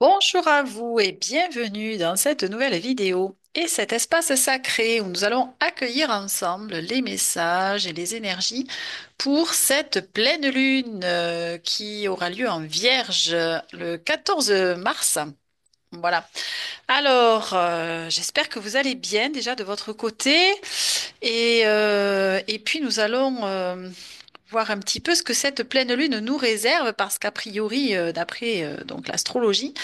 Bonjour à vous et bienvenue dans cette nouvelle vidéo et cet espace sacré où nous allons accueillir ensemble les messages et les énergies pour cette pleine lune qui aura lieu en Vierge le 14 mars. Voilà. Alors, j'espère que vous allez bien déjà de votre côté et puis nous allons voir un petit peu ce que cette pleine lune nous réserve parce qu'a priori, d'après donc l'astrologie,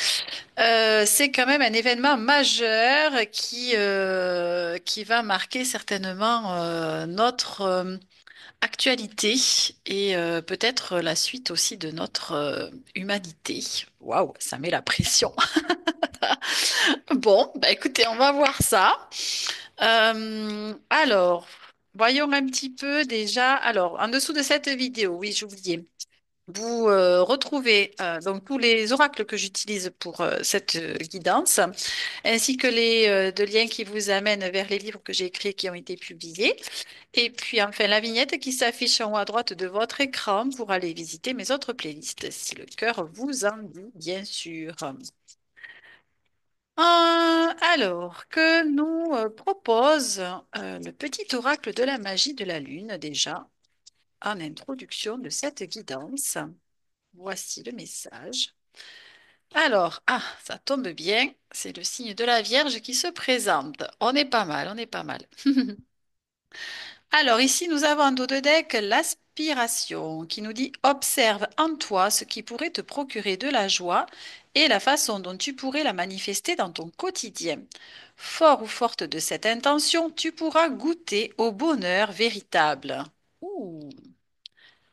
c'est quand même un événement majeur qui va marquer certainement notre actualité et peut-être la suite aussi de notre humanité. Waouh, ça met la pression. Bon, bah écoutez, on va voir ça. Alors, voyons un petit peu déjà. Alors, en dessous de cette vidéo, oui, j'ai oublié. Vous retrouvez donc tous les oracles que j'utilise pour cette guidance, ainsi que les deux liens qui vous amènent vers les livres que j'ai écrits et qui ont été publiés. Et puis enfin la vignette qui s'affiche en haut à droite de votre écran pour aller visiter mes autres playlists, si le cœur vous en dit, bien sûr. Alors, que nous propose le petit oracle de la magie de la Lune déjà en introduction de cette guidance. Voici le message. Alors, ça tombe bien, c'est le signe de la Vierge qui se présente. On est pas mal, on est pas mal. Alors, ici, nous avons en dos de deck l'aspiration qui nous dit observe en toi ce qui pourrait te procurer de la joie et la façon dont tu pourrais la manifester dans ton quotidien. Fort ou forte de cette intention, tu pourras goûter au bonheur véritable. Ouh.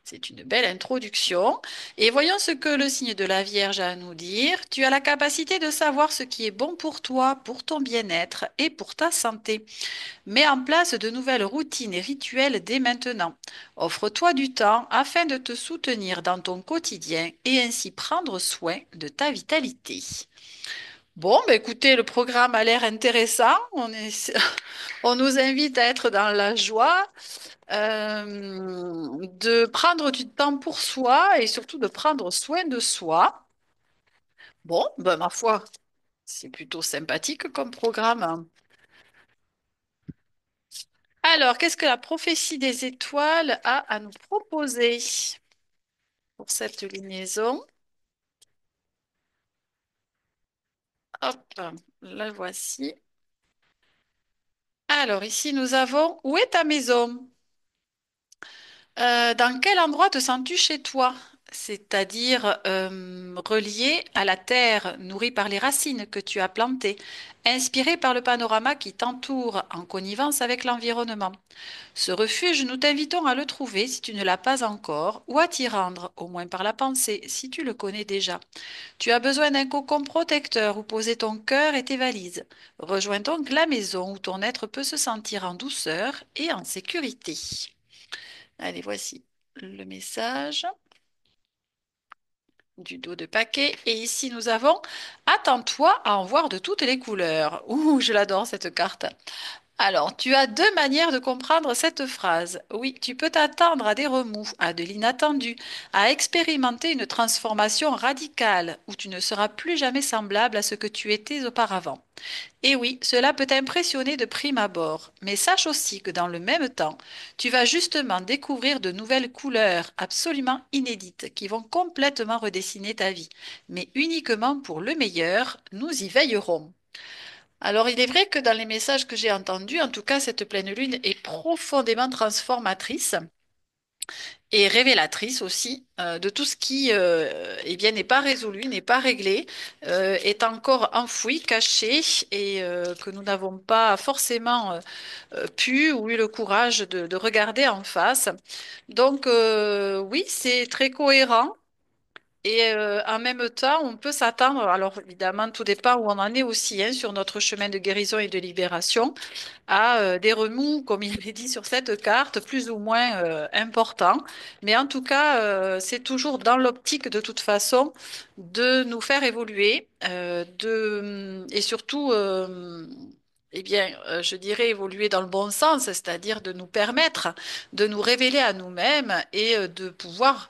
C'est une belle introduction. Et voyons ce que le signe de la Vierge a à nous dire. Tu as la capacité de savoir ce qui est bon pour toi, pour ton bien-être et pour ta santé. Mets en place de nouvelles routines et rituels dès maintenant. Offre-toi du temps afin de te soutenir dans ton quotidien et ainsi prendre soin de ta vitalité. Bon, bah écoutez, le programme a l'air intéressant. On nous invite à être dans la joie, de prendre du temps pour soi et surtout de prendre soin de soi. Bon, ben, ma foi, c'est plutôt sympathique comme programme. Alors, qu'est-ce que la prophétie des étoiles a à nous proposer pour cette liaison? Hop, la voici. Alors, ici, nous avons où est ta maison? Dans quel endroit te sens-tu chez toi? C'est-à-dire relié à la terre, nourri par les racines que tu as plantées, inspiré par le panorama qui t'entoure en connivence avec l'environnement. Ce refuge, nous t'invitons à le trouver si tu ne l'as pas encore, ou à t'y rendre, au moins par la pensée, si tu le connais déjà. Tu as besoin d'un cocon protecteur où poser ton cœur et tes valises. Rejoins donc la maison où ton être peut se sentir en douceur et en sécurité. Allez, voici le message du dos de paquet. Et ici, nous avons attends-toi à en voir de toutes les couleurs. Ouh, je l'adore cette carte. Alors, tu as deux manières de comprendre cette phrase. Oui, tu peux t'attendre à des remous, à de l'inattendu, à expérimenter une transformation radicale où tu ne seras plus jamais semblable à ce que tu étais auparavant. Et oui, cela peut t'impressionner de prime abord, mais sache aussi que dans le même temps, tu vas justement découvrir de nouvelles couleurs absolument inédites qui vont complètement redessiner ta vie, mais uniquement pour le meilleur, nous y veillerons. Alors, il est vrai que dans les messages que j'ai entendus, en tout cas, cette pleine lune est profondément transformatrice et révélatrice aussi de tout ce qui eh bien, n'est pas résolu, n'est pas réglé, est encore enfoui, caché et que nous n'avons pas forcément pu ou eu le courage de regarder en face. Donc, oui, c'est très cohérent. Et en même temps, on peut s'attendre, alors évidemment, tout dépend où on en est aussi hein, sur notre chemin de guérison et de libération, à des remous, comme il est dit sur cette carte, plus ou moins importants. Mais en tout cas, c'est toujours dans l'optique de toute façon de nous faire évoluer, et surtout, eh bien, je dirais évoluer dans le bon sens, c'est-à-dire de nous permettre de nous révéler à nous-mêmes et de pouvoir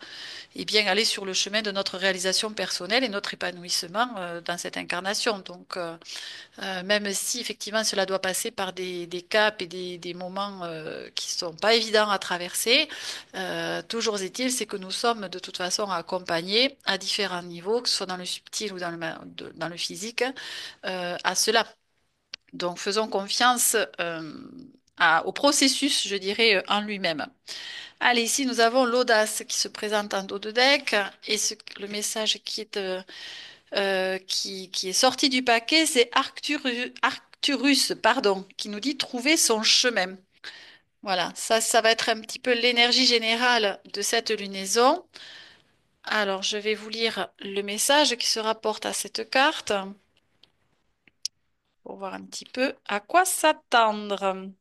et bien aller sur le chemin de notre réalisation personnelle et notre épanouissement dans cette incarnation. Donc, même si effectivement cela doit passer par des caps et des moments qui sont pas évidents à traverser, toujours est-il, c'est que nous sommes de toute façon accompagnés à différents niveaux, que ce soit dans le subtil ou dans le physique, à cela. Donc faisons confiance au processus, je dirais, en lui-même. Allez, ici nous avons l'audace qui se présente en dos de deck et le message qui est sorti du paquet, c'est Arcturus, pardon, qui nous dit trouver son chemin. Voilà, ça va être un petit peu l'énergie générale de cette lunaison. Alors, je vais vous lire le message qui se rapporte à cette carte pour voir un petit peu à quoi s'attendre.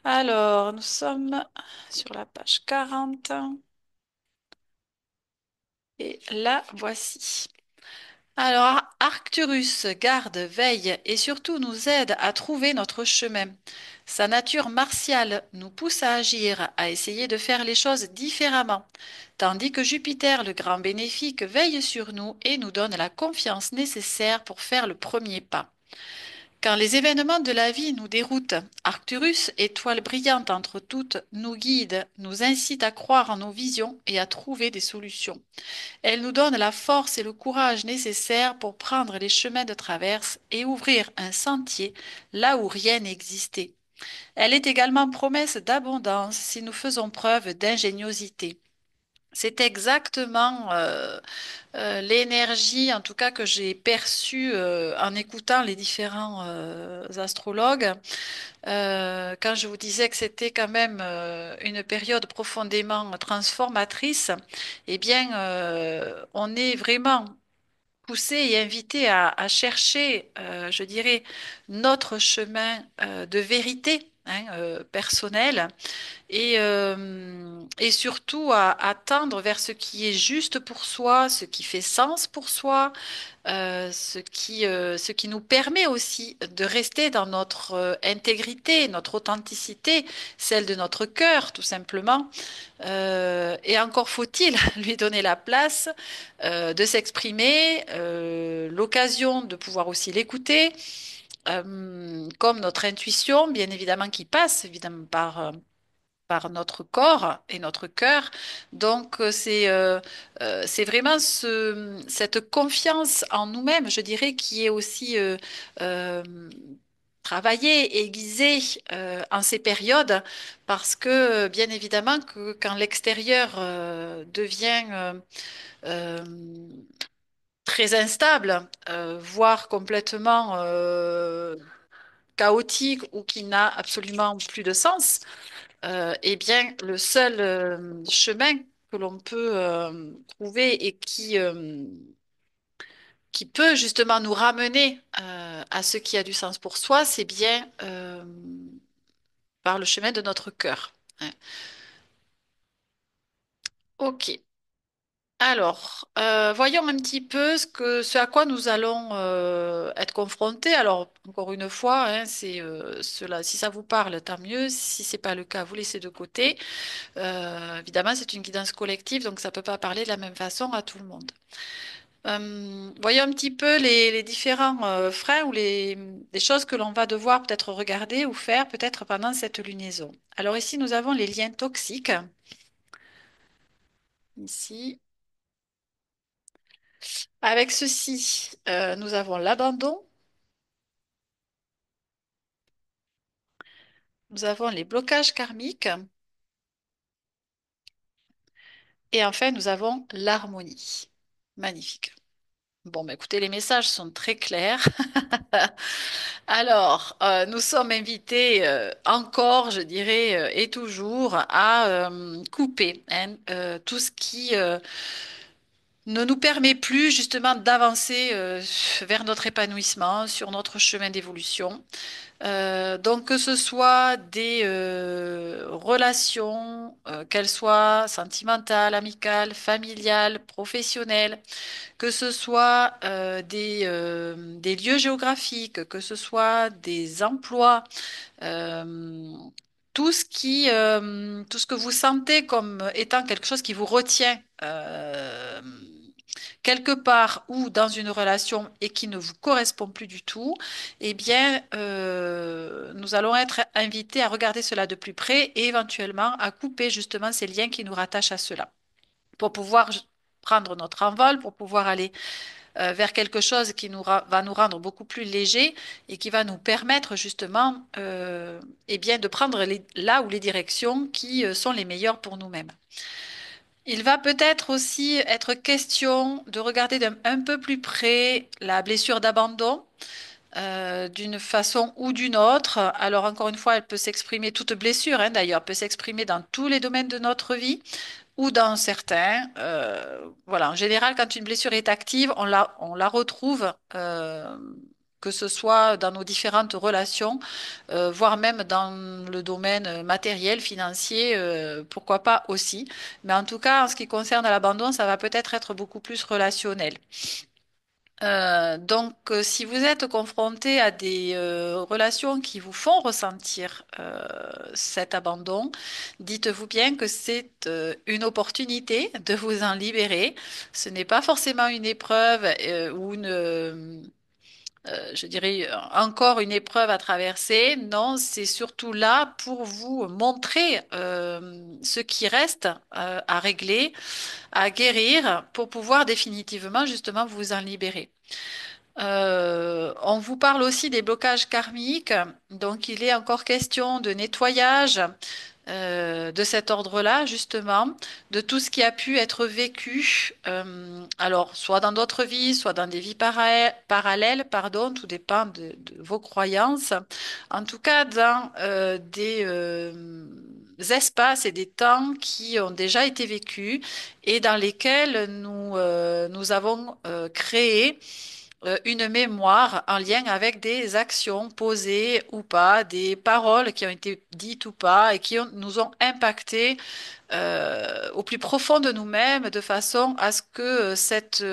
Alors, nous sommes sur la page 40 et la voici. Alors, Arcturus garde, veille et surtout nous aide à trouver notre chemin. Sa nature martiale nous pousse à agir, à essayer de faire les choses différemment, tandis que Jupiter, le grand bénéfique, veille sur nous et nous donne la confiance nécessaire pour faire le premier pas. Quand les événements de la vie nous déroutent, Arcturus, étoile brillante entre toutes, nous guide, nous incite à croire en nos visions et à trouver des solutions. Elle nous donne la force et le courage nécessaires pour prendre les chemins de traverse et ouvrir un sentier là où rien n'existait. Elle est également promesse d'abondance si nous faisons preuve d'ingéniosité. C'est exactement l'énergie, en tout cas, que j'ai perçue en écoutant les différents astrologues. Quand je vous disais que c'était quand même une période profondément transformatrice, eh bien, on est vraiment poussé et invité à chercher, je dirais, notre chemin de vérité. Hein, personnel et surtout à tendre vers ce qui est juste pour soi, ce qui fait sens pour soi, ce qui nous permet aussi de rester dans notre intégrité, notre authenticité, celle de notre cœur, tout simplement. Et encore faut-il lui donner la place de s'exprimer, l'occasion de pouvoir aussi l'écouter, comme notre intuition, bien évidemment, qui passe évidemment par notre corps et notre cœur. Donc, c'est vraiment cette confiance en nous-mêmes, je dirais, qui est aussi euh, travaillée, aiguisée en ces périodes, parce que, bien évidemment, que quand l'extérieur devient euh, très instable, voire complètement chaotique ou qui n'a absolument plus de sens, eh bien, le seul chemin que l'on peut trouver et qui peut justement nous ramener à ce qui a du sens pour soi, c'est bien par le chemin de notre cœur. Hein. Ok. Alors, voyons un petit peu ce à quoi nous allons être confrontés. Alors, encore une fois, hein, c'est cela. Si ça vous parle, tant mieux. Si c'est pas le cas, vous laissez de côté. Évidemment, c'est une guidance collective, donc ça ne peut pas parler de la même façon à tout le monde. Voyons un petit peu les différents freins ou les choses que l'on va devoir peut-être regarder ou faire peut-être pendant cette lunaison. Alors ici, nous avons les liens toxiques. Ici, avec ceci, nous avons l'abandon, nous avons les blocages karmiques et enfin, nous avons l'harmonie. Magnifique. Bon, bah, écoutez, les messages sont très clairs. Alors, nous sommes invités encore, je dirais, et toujours à couper hein, tout ce qui ne nous permet plus justement d'avancer vers notre épanouissement, sur notre chemin d'évolution. Donc, que ce soit des relations, qu'elles soient sentimentales, amicales, familiales, professionnelles, que ce soit des lieux géographiques, que ce soit des emplois, euh, tout ce que vous sentez comme étant quelque chose qui vous retient quelque part ou dans une relation et qui ne vous correspond plus du tout, eh bien, nous allons être invités à regarder cela de plus près et éventuellement à couper justement ces liens qui nous rattachent à cela pour pouvoir prendre notre envol, pour pouvoir aller vers quelque chose qui va nous rendre beaucoup plus légers et qui va nous permettre justement eh bien, de prendre là où les directions qui sont les meilleures pour nous-mêmes. Il va peut-être aussi être question de regarder d'un un peu plus près la blessure d'abandon. D'une façon ou d'une autre. Alors encore une fois, elle peut s'exprimer, toute blessure d'ailleurs, peut s'exprimer dans tous les domaines de notre vie ou dans certains. Voilà, en général, quand une blessure est active, on la retrouve, que ce soit dans nos différentes relations, voire même dans le domaine matériel, financier, pourquoi pas aussi. Mais en tout cas, en ce qui concerne l'abandon, ça va peut-être être beaucoup plus relationnel. Donc, si vous êtes confronté à des relations qui vous font ressentir cet abandon, dites-vous bien que c'est une opportunité de vous en libérer. Ce n'est pas forcément une épreuve ou je dirais, encore une épreuve à traverser. Non, c'est surtout là pour vous montrer ce qui reste à régler, à guérir, pour pouvoir définitivement justement vous en libérer. On vous parle aussi des blocages karmiques, donc il est encore question de nettoyage de cet ordre-là, justement, de tout ce qui a pu être vécu, alors soit dans d'autres vies, soit dans des vies parallèles, pardon, tout dépend de vos croyances. En tout cas, dans des espaces et des temps qui ont déjà été vécus et dans lesquels nous avons créé une mémoire en lien avec des actions posées ou pas, des paroles qui ont été dites ou pas et qui nous ont impacté au plus profond de nous-mêmes de façon à ce que cette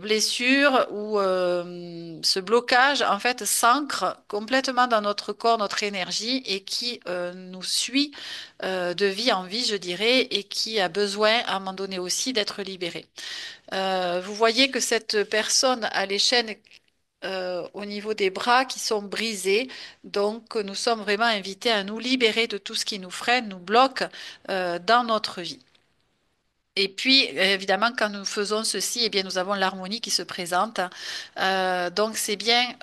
blessure ou ce blocage en fait s'ancre complètement dans notre corps, notre énergie et qui nous suit de vie en vie, je dirais, et qui a besoin à un moment donné aussi d'être libéré. Vous voyez que cette personne a les chaînes au niveau des bras qui sont brisés. Donc, nous sommes vraiment invités à nous libérer de tout ce qui nous freine, nous bloque dans notre vie. Et puis, évidemment, quand nous faisons ceci, eh bien, nous avons l'harmonie qui se présente. Donc, c'est bien,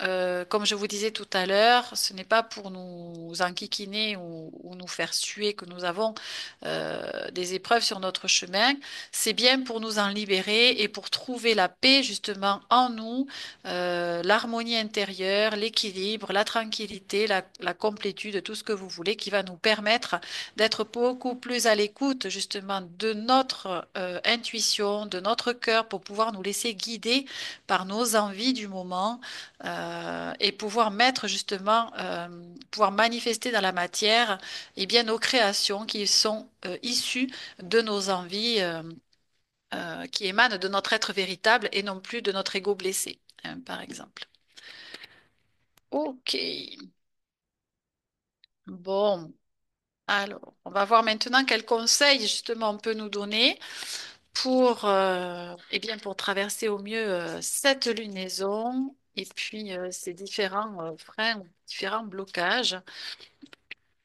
comme je vous disais tout à l'heure, ce n'est pas pour nous enquiquiner ou nous faire suer que nous avons des épreuves sur notre chemin. C'est bien pour nous en libérer et pour trouver la paix, justement, en nous, l'harmonie intérieure, l'équilibre, la tranquillité, la complétude, tout ce que vous voulez, qui va nous permettre d'être beaucoup plus à l'écoute justement de notre intuition, de notre cœur pour pouvoir nous laisser guider par nos envies du moment et pouvoir mettre justement, pouvoir manifester dans la matière eh bien, nos créations qui sont issues de nos envies qui émanent de notre être véritable et non plus de notre ego blessé, hein, par exemple. Ok, bon. Alors, on va voir maintenant quels conseils justement on peut nous donner pour, eh bien, pour traverser au mieux cette lunaison et puis ces différents freins, différents blocages.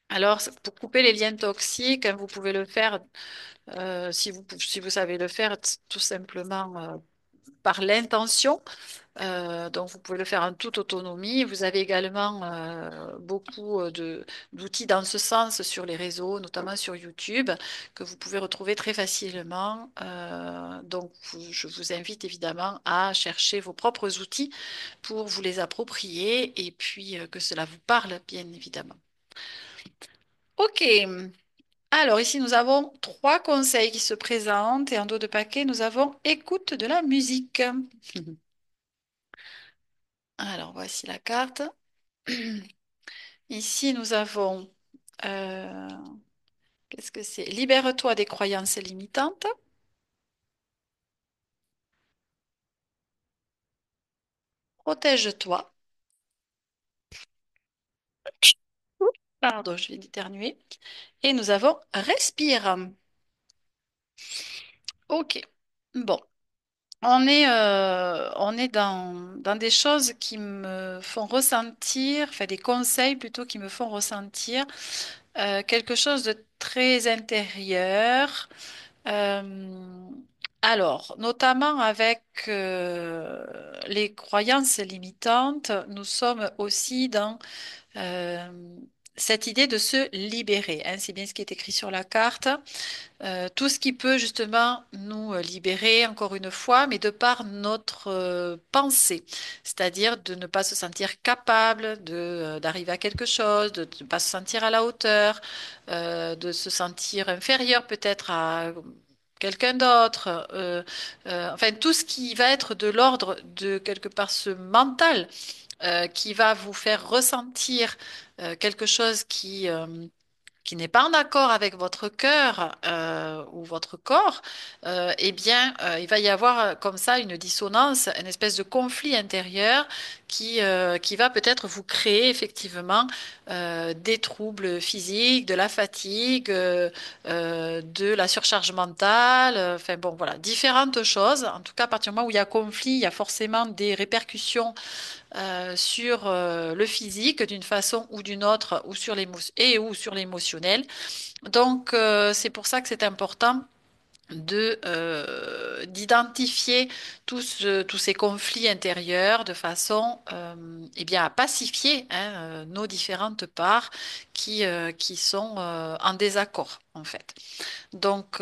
Alors, pour couper les liens toxiques, hein, vous pouvez le faire si vous savez le faire tout simplement par l'intention. Donc, vous pouvez le faire en toute autonomie. Vous avez également beaucoup d'outils dans ce sens sur les réseaux, notamment sur YouTube, que vous pouvez retrouver très facilement. Donc, je vous invite évidemment à chercher vos propres outils pour vous les approprier et puis que cela vous parle, bien évidemment. OK. Alors, ici, nous avons trois conseils qui se présentent et en dos de paquet, nous avons écoute de la musique. Alors, voici la carte. Ici, nous avons, euh, qu'est-ce que c'est? Libère-toi des croyances limitantes. Protège-toi. Pardon, je vais d'éternuer. Et nous avons respire. Ok. Bon. On est dans des choses qui me font ressentir, enfin des conseils plutôt qui me font ressentir quelque chose de très intérieur. Euh, alors, notamment avec les croyances limitantes, nous sommes aussi dans euh, cette idée de se libérer, hein. C'est bien ce qui est écrit sur la carte. Tout ce qui peut justement nous libérer, encore une fois, mais de par notre pensée, c'est-à-dire de ne pas se sentir capable d'arriver à quelque chose, de ne pas se sentir à la hauteur, de se sentir inférieur peut-être à quelqu'un d'autre, enfin tout ce qui va être de l'ordre de quelque part ce mental qui va vous faire ressentir quelque chose qui n'est pas en accord avec votre cœur ou votre corps, eh bien, il va y avoir comme ça une dissonance, une espèce de conflit intérieur qui va peut-être vous créer effectivement des troubles physiques, de la fatigue, de la surcharge mentale, enfin bon, voilà, différentes choses. En tout cas, à partir du moment où il y a conflit, il y a forcément des répercussions sur le physique d'une façon ou d'une autre, ou sur ou sur l'émotionnel. Donc, c'est pour ça que c'est important d'identifier tous ces conflits intérieurs de façon eh bien, à pacifier hein, nos différentes parts qui sont en désaccord, en fait. Donc,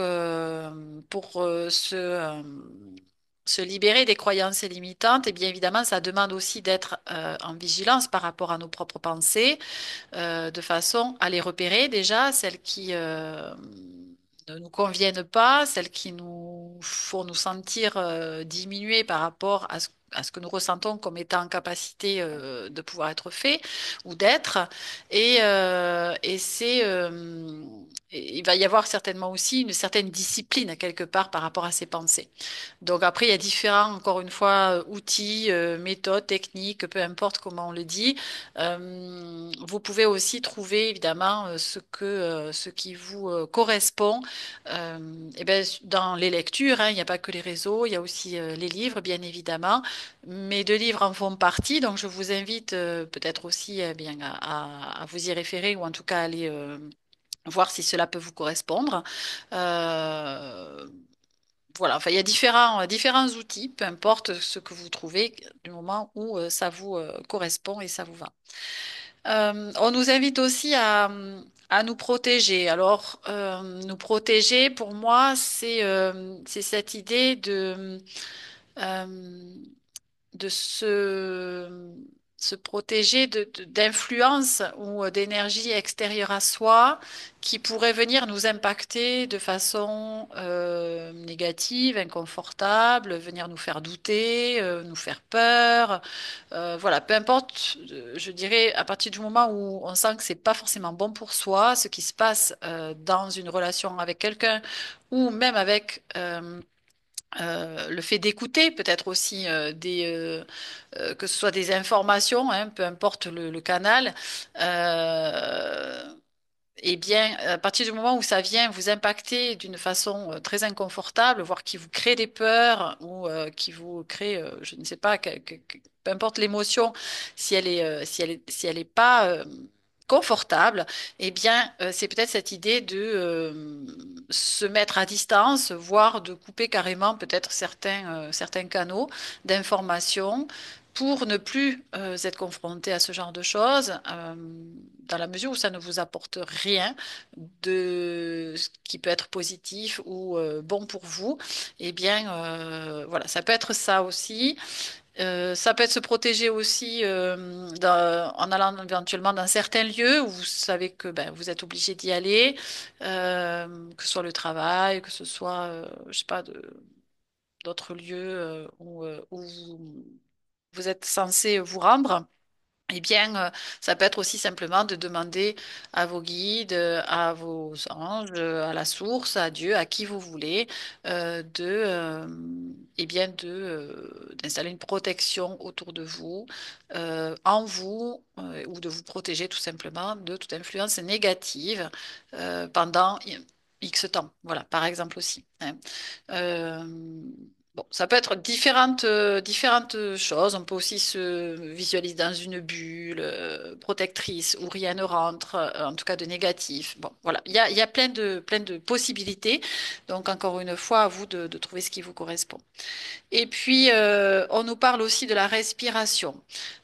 pour se libérer des croyances limitantes, et bien évidemment, ça demande aussi d'être en vigilance par rapport à nos propres pensées, de façon à les repérer déjà, celles qui ne nous conviennent pas, celles qui nous font nous sentir diminués par rapport à ce que nous ressentons comme étant en capacité de pouvoir être fait ou d'être. Et il va y avoir certainement aussi une certaine discipline quelque part par rapport à ces pensées. Donc après, il y a différents, encore une fois, outils, méthodes, techniques, peu importe comment on le dit. Vous pouvez aussi trouver évidemment ce qui vous correspond. Et ben, dans les lectures, hein, il n'y a pas que les réseaux, il y a aussi les livres, bien évidemment. Mes deux livres en font partie, donc je vous invite peut-être aussi bien à vous y référer ou en tout cas à aller voir si cela peut vous correspondre. Euh, voilà, enfin, il y a différents outils, peu importe ce que vous trouvez, du moment où ça vous correspond et ça vous va. On nous invite aussi à nous protéger. Alors, nous protéger, pour moi, c'est cette idée euh, de se protéger d'influences ou d'énergie extérieure à soi qui pourraient venir nous impacter de façon négative, inconfortable, venir nous faire douter, nous faire peur. Voilà, peu importe, je dirais, à partir du moment où on sent que c'est pas forcément bon pour soi, ce qui se passe dans une relation avec quelqu'un ou même avec le fait d'écouter peut-être aussi que ce soit des informations, hein, peu importe le canal, eh bien, à partir du moment où ça vient vous impacter d'une façon très inconfortable, voire qui vous crée des peurs ou qui vous crée, je ne sais pas, peu importe l'émotion, si elle est pas confortable, eh bien, c'est peut-être cette idée de se mettre à distance, voire de couper carrément peut-être certains canaux d'information pour ne plus être confronté à ce genre de choses, dans la mesure où ça ne vous apporte rien de ce qui peut être positif ou bon pour vous, eh bien, voilà, ça peut être ça aussi. Ça peut être se protéger aussi en allant éventuellement dans certains lieux où vous savez que ben, vous êtes obligé d'y aller, que ce soit le travail, que ce soit, je sais pas, d'autres lieux où vous êtes censé vous rendre. eh bien, ça peut être aussi simplement de demander à vos guides, à vos anges, à la source, à Dieu, à qui vous voulez, eh bien, d'installer une protection autour de vous, en vous, ou de vous protéger tout simplement de toute influence négative pendant X temps. Voilà, par exemple aussi, hein. Euh, Bon, ça peut être différentes choses. On peut aussi se visualiser dans une bulle protectrice où rien ne rentre, en tout cas de négatif. Bon, voilà, il y a plein de possibilités. Donc, encore une fois, à vous de trouver ce qui vous correspond. Et puis, on nous parle aussi de la respiration.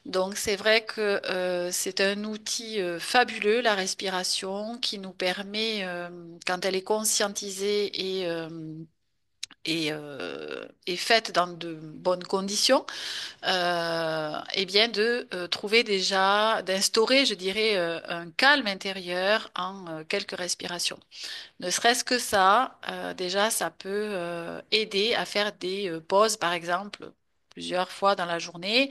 Donc, c'est vrai que c'est un outil fabuleux, la respiration, qui nous permet, quand elle est conscientisée et faite dans de bonnes conditions, eh bien trouver déjà, d'instaurer, je dirais, un calme intérieur en quelques respirations. Ne serait-ce que ça, déjà, ça peut aider à faire des pauses, par exemple, plusieurs fois dans la journée,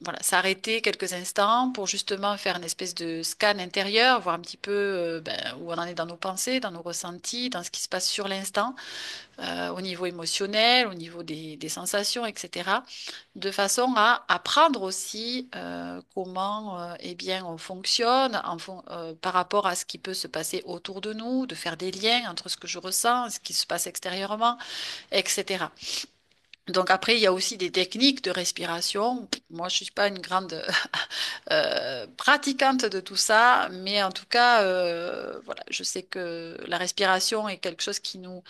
voilà, s'arrêter quelques instants pour justement faire une espèce de scan intérieur, voir un petit peu où on en est dans nos pensées, dans nos ressentis, dans ce qui se passe sur l'instant, au niveau émotionnel, au niveau des sensations, etc. De façon à apprendre aussi comment eh bien, on fonctionne par rapport à ce qui peut se passer autour de nous, de faire des liens entre ce que je ressens, ce qui se passe extérieurement, etc. Donc après, il y a aussi des techniques de respiration. Moi, je suis pas une grande pratiquante de tout ça, mais en tout cas, voilà, je sais que la respiration est quelque chose qui nous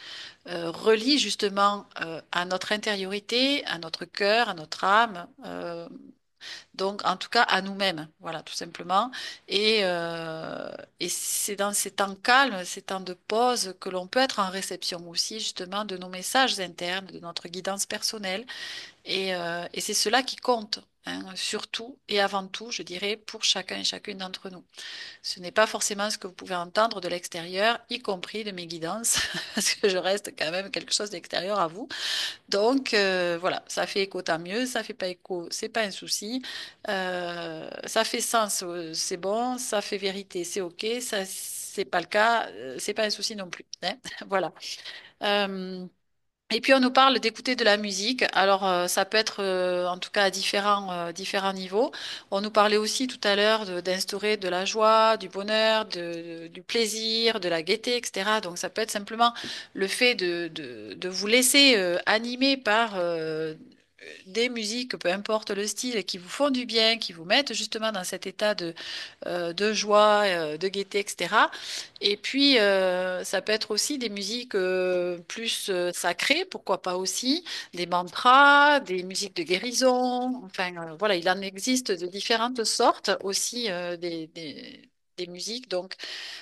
relie justement à notre intériorité, à notre cœur, à notre âme. Donc, en tout cas, à nous-mêmes, voilà, tout simplement. Et c'est dans ces temps calmes, ces temps de pause, que l'on peut être en réception aussi, justement, de nos messages internes, de notre guidance personnelle. Et c'est cela qui compte, hein, surtout et avant tout, je dirais, pour chacun et chacune d'entre nous. Ce n'est pas forcément ce que vous pouvez entendre de l'extérieur, y compris de mes guidances, parce que je reste quand même quelque chose d'extérieur à vous. Donc voilà, ça fait écho, tant mieux. Ça fait pas écho, c'est pas un souci. Ça fait sens, c'est bon. Ça fait vérité, c'est ok. Ça, c'est pas le cas, c'est pas un souci non plus, hein. Voilà. Euh, et puis on nous parle d'écouter de la musique. Alors ça peut être en tout cas à différents niveaux. On nous parlait aussi tout à l'heure d'instaurer de la joie, du bonheur, du plaisir, de la gaieté, etc. Donc ça peut être simplement le fait de vous laisser animer par des musiques, peu importe le style, qui vous font du bien, qui vous mettent justement dans cet état de joie, de gaieté, etc. Et puis, ça peut être aussi des musiques plus sacrées, pourquoi pas aussi, des mantras, des musiques de guérison. Enfin, voilà, il en existe de différentes sortes aussi, des musiques. Donc,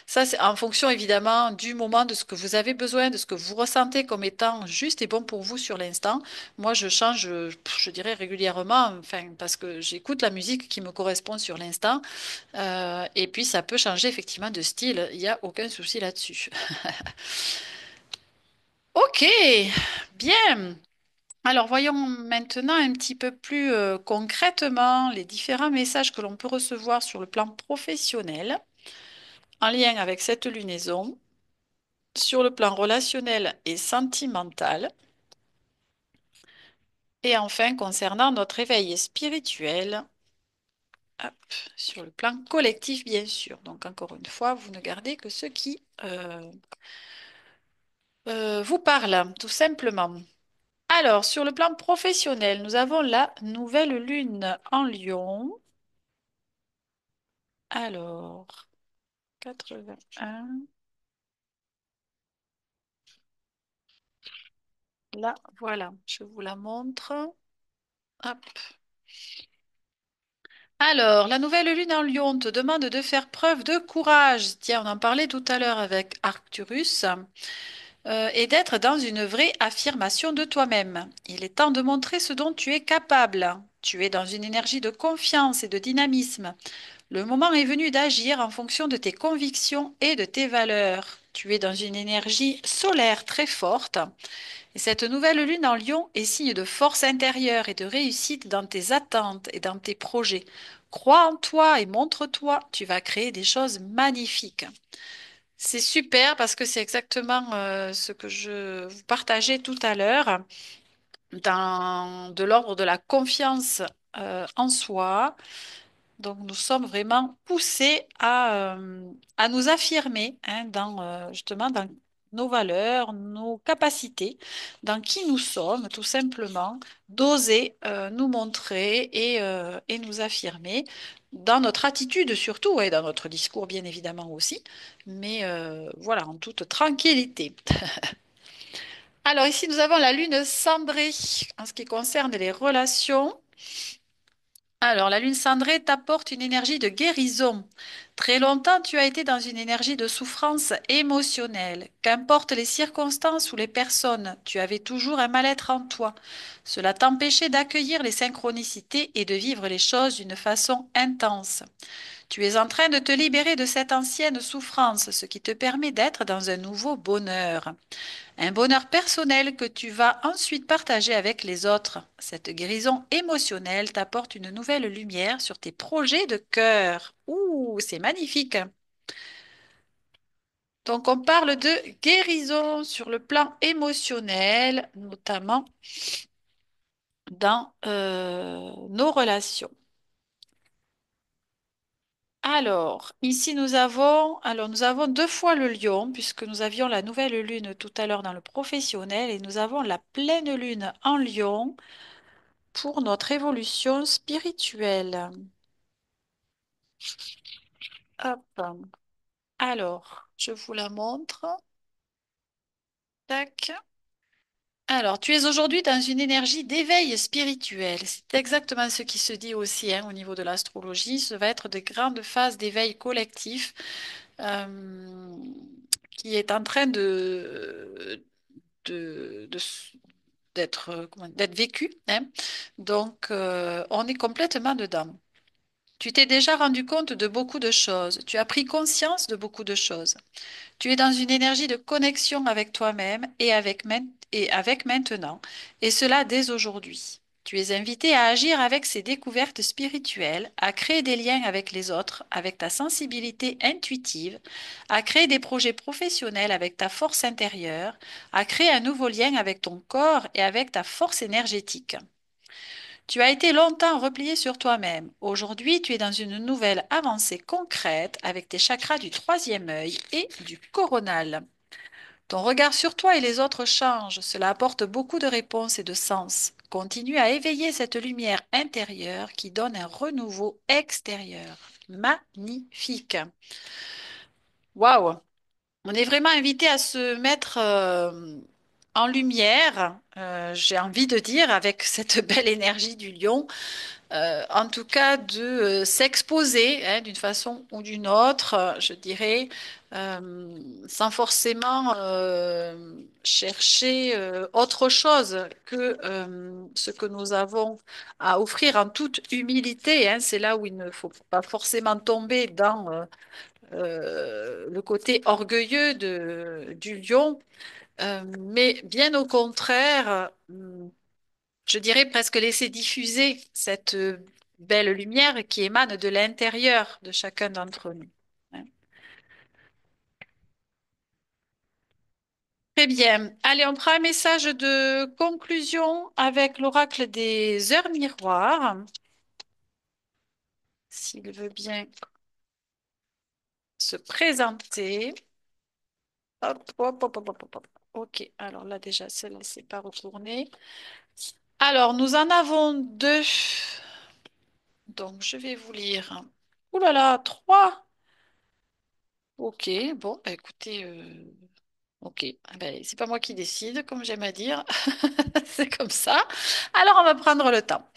ça, c'est en fonction évidemment du moment, de ce que vous avez besoin, de ce que vous ressentez comme étant juste et bon pour vous sur l'instant. Moi, je change, je dirais régulièrement, enfin, parce que j'écoute la musique qui me correspond sur l'instant. Et puis, ça peut changer effectivement de style. Il n'y a aucun souci là-dessus. Ok, bien. Alors, voyons maintenant un petit peu plus concrètement les différents messages que l'on peut recevoir sur le plan professionnel en lien avec cette lunaison, sur le plan relationnel et sentimental, et enfin concernant notre éveil spirituel, hop, sur le plan collectif, bien sûr. Donc, encore une fois, vous ne gardez que ce qui vous parle, tout simplement. Alors, sur le plan professionnel, nous avons la nouvelle lune en Lion. Alors, 81, là, voilà, je vous la montre. Hop. Alors, la nouvelle lune en Lion te demande de faire preuve de courage. Tiens, on en parlait tout à l'heure avec Arcturus. Et d'être dans une vraie affirmation de toi-même. Il est temps de montrer ce dont tu es capable. Tu es dans une énergie de confiance et de dynamisme. Le moment est venu d'agir en fonction de tes convictions et de tes valeurs. Tu es dans une énergie solaire très forte. Et cette nouvelle lune en Lion est signe de force intérieure et de réussite dans tes attentes et dans tes projets. Crois en toi et montre-toi, tu vas créer des choses magnifiques. C'est super parce que c'est exactement ce que je vous partageais tout à l'heure, dans de l'ordre de la confiance en soi. Donc nous sommes vraiment poussés à nous affirmer hein, justement dans nos valeurs, nos capacités, dans qui nous sommes, tout simplement, d'oser nous montrer et nous affirmer dans notre attitude surtout, et dans notre discours bien évidemment aussi, mais voilà, en toute tranquillité. Alors ici, nous avons la lune cendrée en ce qui concerne les relations. Alors, la lune cendrée t'apporte une énergie de guérison. Très longtemps, tu as été dans une énergie de souffrance émotionnelle. Qu'importe les circonstances ou les personnes, tu avais toujours un mal-être en toi. Cela t'empêchait d'accueillir les synchronicités et de vivre les choses d'une façon intense. Tu es en train de te libérer de cette ancienne souffrance, ce qui te permet d'être dans un nouveau bonheur. Un bonheur personnel que tu vas ensuite partager avec les autres. Cette guérison émotionnelle t'apporte une nouvelle lumière sur tes projets de cœur. Ouh, c'est magnifique. Donc, on parle de guérison sur le plan émotionnel, notamment dans nos relations. Alors, nous avons deux fois le lion, puisque nous avions la nouvelle lune tout à l'heure dans le professionnel, et nous avons la pleine lune en lion pour notre évolution spirituelle. Hop. Alors, je vous la montre. Tac. Alors, tu es aujourd'hui dans une énergie d'éveil spirituel. C'est exactement ce qui se dit aussi hein, au niveau de l'astrologie. Ce va être de grandes phases d'éveil collectif euh, qui est en train de d'être d'être vécu. Hein. Donc, on est complètement dedans. Tu t'es déjà rendu compte de beaucoup de choses. Tu as pris conscience de beaucoup de choses. Tu es dans une énergie de connexion avec toi-même et avec maintenant, et cela dès aujourd'hui. Tu es invité à agir avec ces découvertes spirituelles, à créer des liens avec les autres, avec ta sensibilité intuitive, à créer des projets professionnels avec ta force intérieure, à créer un nouveau lien avec ton corps et avec ta force énergétique. Tu as été longtemps replié sur toi-même. Aujourd'hui, tu es dans une nouvelle avancée concrète avec tes chakras du troisième œil et du coronal. Ton regard sur toi et les autres change. Cela apporte beaucoup de réponses et de sens. Continue à éveiller cette lumière intérieure qui donne un renouveau extérieur. Magnifique. Waouh! On est vraiment invité à se mettre en lumière, j'ai envie de dire, avec cette belle énergie du lion. En tout cas de s'exposer hein, d'une façon ou d'une autre, je dirais, sans forcément chercher autre chose que ce que nous avons à offrir en toute humilité. Hein. C'est là où il ne faut pas forcément tomber dans le côté orgueilleux du lion, mais bien au contraire. Je dirais presque laisser diffuser cette belle lumière qui émane de l'intérieur de chacun d'entre nous. Hein. Très bien. Allez, on prend un message de conclusion avec l'oracle des heures miroirs, s'il veut bien se présenter. Hop, hop, hop, hop, hop, hop, hop. Ok, alors là déjà, celle-là, c'est pas retourné. Alors, nous en avons deux. Donc, je vais vous lire. Ouh là là, trois. Ok, bon, bah, écoutez, ok, ah ben, c'est pas moi qui décide, comme j'aime à dire. C'est comme ça. Alors, on va prendre le temps.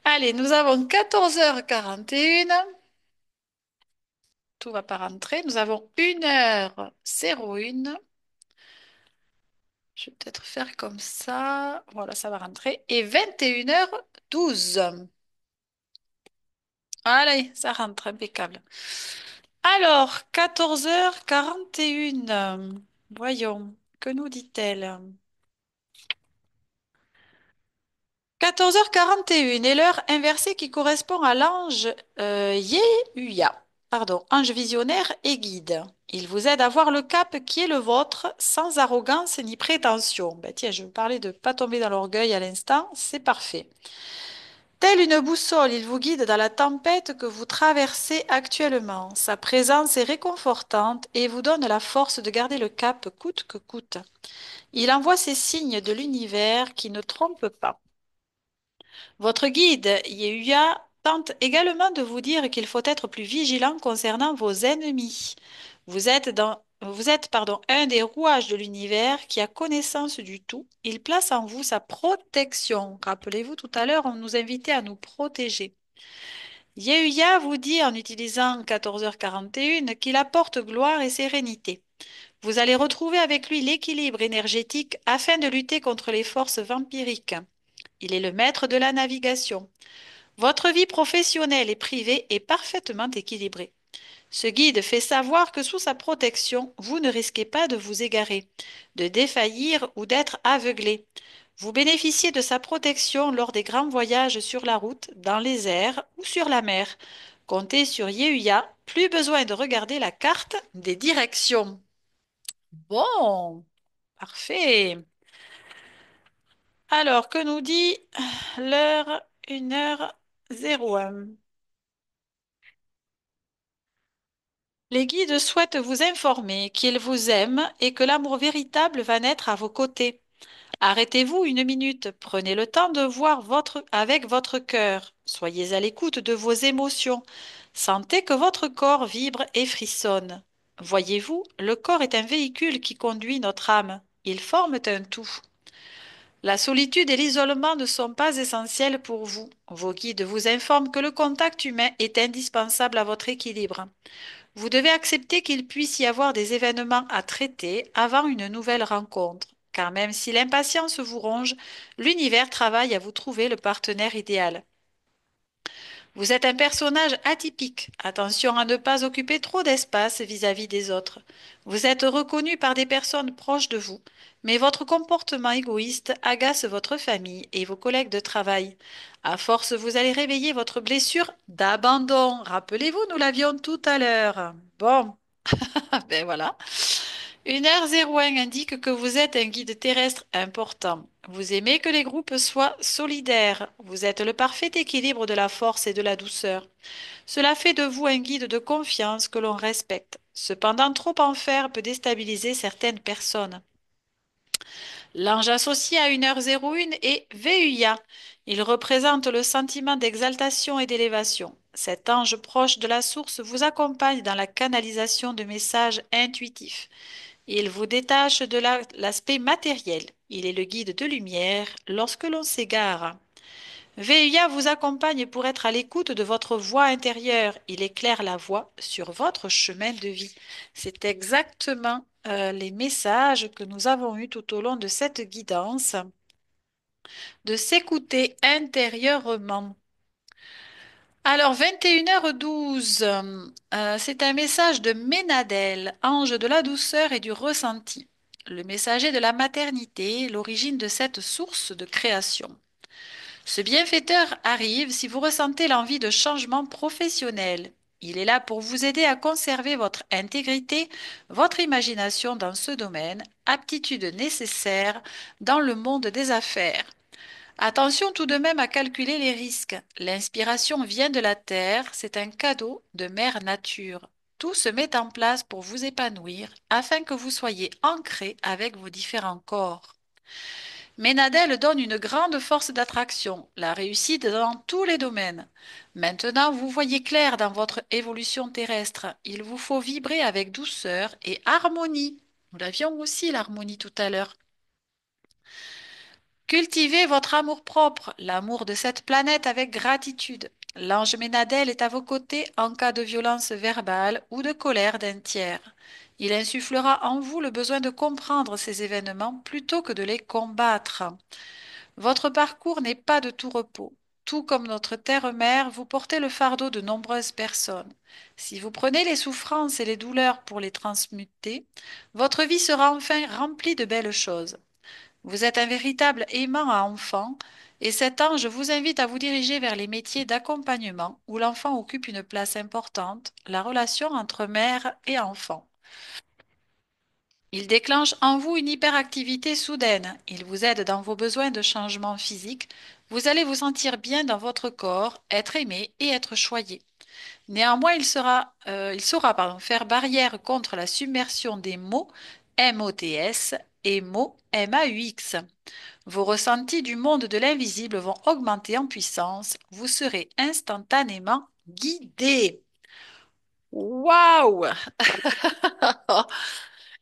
Allez, nous avons 14h41. Tout va pas rentrer. Nous avons 1h01. Je vais peut-être faire comme ça. Voilà, ça va rentrer. Et 21h12. Allez, ça rentre, impeccable. Alors, 14h41. Voyons, que nous dit-elle? 14h41 et l'heure inversée qui correspond à l'ange Yehuya, pardon, ange visionnaire et guide. Il vous aide à voir le cap qui est le vôtre sans arrogance ni prétention. Ben tiens, je vous parlais de ne pas tomber dans l'orgueil à l'instant, c'est parfait. Telle une boussole, il vous guide dans la tempête que vous traversez actuellement. Sa présence est réconfortante et vous donne la force de garder le cap coûte que coûte. Il envoie ces signes de l'univers qui ne trompent pas. Votre guide, Yehuya, tente également de vous dire qu'il faut être plus vigilant concernant vos ennemis. Vous êtes, un des rouages de l'univers qui a connaissance du tout. Il place en vous sa protection. Rappelez-vous, tout à l'heure, on nous invitait à nous protéger. Yehuya vous dit en utilisant 14h41 qu'il apporte gloire et sérénité. Vous allez retrouver avec lui l'équilibre énergétique afin de lutter contre les forces vampiriques. Il est le maître de la navigation. Votre vie professionnelle et privée est parfaitement équilibrée. Ce guide fait savoir que sous sa protection, vous ne risquez pas de vous égarer, de défaillir ou d'être aveuglé. Vous bénéficiez de sa protection lors des grands voyages sur la route, dans les airs ou sur la mer. Comptez sur Yehuya, plus besoin de regarder la carte des directions. Bon, parfait. Alors, que nous dit l'heure 1h01? Les guides souhaitent vous informer qu'ils vous aiment et que l'amour véritable va naître à vos côtés. Arrêtez-vous une minute, prenez le temps de voir avec votre cœur. Soyez à l'écoute de vos émotions. Sentez que votre corps vibre et frissonne. Voyez-vous, le corps est un véhicule qui conduit notre âme. Ils forment un tout. La solitude et l'isolement ne sont pas essentiels pour vous. Vos guides vous informent que le contact humain est indispensable à votre équilibre. Vous devez accepter qu'il puisse y avoir des événements à traiter avant une nouvelle rencontre, car même si l'impatience vous ronge, l'univers travaille à vous trouver le partenaire idéal. Vous êtes un personnage atypique. Attention à ne pas occuper trop d'espace vis-à-vis des autres. Vous êtes reconnu par des personnes proches de vous, mais votre comportement égoïste agace votre famille et vos collègues de travail. À force, vous allez réveiller votre blessure d'abandon. Rappelez-vous, nous l'avions tout à l'heure. Bon, ben voilà. 1h01 indique que vous êtes un guide terrestre important. Vous aimez que les groupes soient solidaires. Vous êtes le parfait équilibre de la force et de la douceur. Cela fait de vous un guide de confiance que l'on respecte. Cependant, trop en faire peut déstabiliser certaines personnes. L'ange associé à 1h01 est Vehuya. Il représente le sentiment d'exaltation et d'élévation. Cet ange proche de la source vous accompagne dans la canalisation de messages intuitifs. Il vous détache de l'aspect matériel. Il est le guide de lumière lorsque l'on s'égare. Veilla vous accompagne pour être à l'écoute de votre voix intérieure. Il éclaire la voie sur votre chemin de vie. C'est exactement les messages que nous avons eus tout au long de cette guidance, de s'écouter intérieurement. Alors, 21h12, c'est un message de Ménadel, ange de la douceur et du ressenti. Le messager de la maternité, l'origine de cette source de création. Ce bienfaiteur arrive si vous ressentez l'envie de changement professionnel. Il est là pour vous aider à conserver votre intégrité, votre imagination dans ce domaine, aptitude nécessaire dans le monde des affaires. Attention tout de même à calculer les risques. L'inspiration vient de la terre, c'est un cadeau de mère nature. Tout se met en place pour vous épanouir afin que vous soyez ancré avec vos différents corps. Ménadel donne une grande force d'attraction, la réussite dans tous les domaines. Maintenant, vous voyez clair dans votre évolution terrestre. Il vous faut vibrer avec douceur et harmonie. Nous l'avions aussi, l'harmonie tout à l'heure. Cultivez votre amour-propre, l'amour de cette planète avec gratitude. L'ange Ménadel est à vos côtés en cas de violence verbale ou de colère d'un tiers. Il insufflera en vous le besoin de comprendre ces événements plutôt que de les combattre. Votre parcours n'est pas de tout repos. Tout comme notre terre-mère, vous portez le fardeau de nombreuses personnes. Si vous prenez les souffrances et les douleurs pour les transmuter, votre vie sera enfin remplie de belles choses. Vous êtes un véritable aimant à enfant, et cet ange vous invite à vous diriger vers les métiers d'accompagnement où l'enfant occupe une place importante, la relation entre mère et enfant. Il déclenche en vous une hyperactivité soudaine. Il vous aide dans vos besoins de changement physique. Vous allez vous sentir bien dans votre corps, être aimé et être choyé. Néanmoins, il saura faire barrière contre la submersion des mots MOTS et mots MAUX. Vos ressentis du monde de l'invisible vont augmenter en puissance. Vous serez instantanément guidé. Waouh!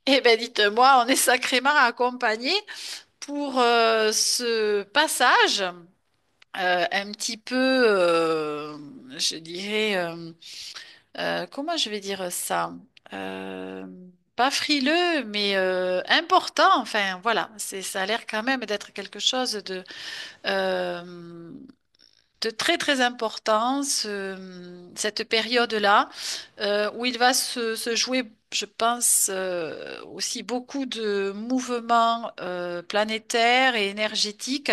Eh bien, dites-moi, on est sacrément accompagné pour ce passage un petit peu, je dirais, comment je vais dire ça? Euh, Pas frileux, mais important. Enfin, voilà, ça a l'air quand même d'être quelque chose euh, de très très important, cette période-là, où il va se jouer, je pense, aussi beaucoup de mouvements planétaires et énergétiques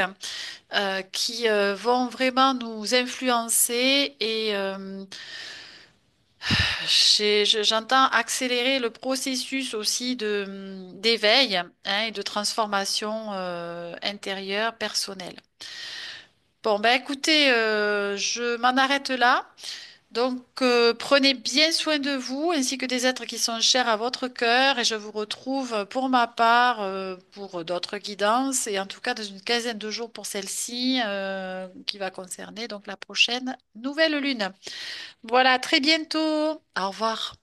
qui vont vraiment nous influencer et j'entends accélérer le processus aussi d'éveil hein, et de transformation intérieure personnelle. Bon, ben écoutez, je m'en arrête là. Donc, prenez bien soin de vous ainsi que des êtres qui sont chers à votre cœur et je vous retrouve pour ma part pour d'autres guidances et en tout cas dans une quinzaine de jours pour celle-ci qui va concerner donc la prochaine nouvelle lune. Voilà, à très bientôt. Au revoir.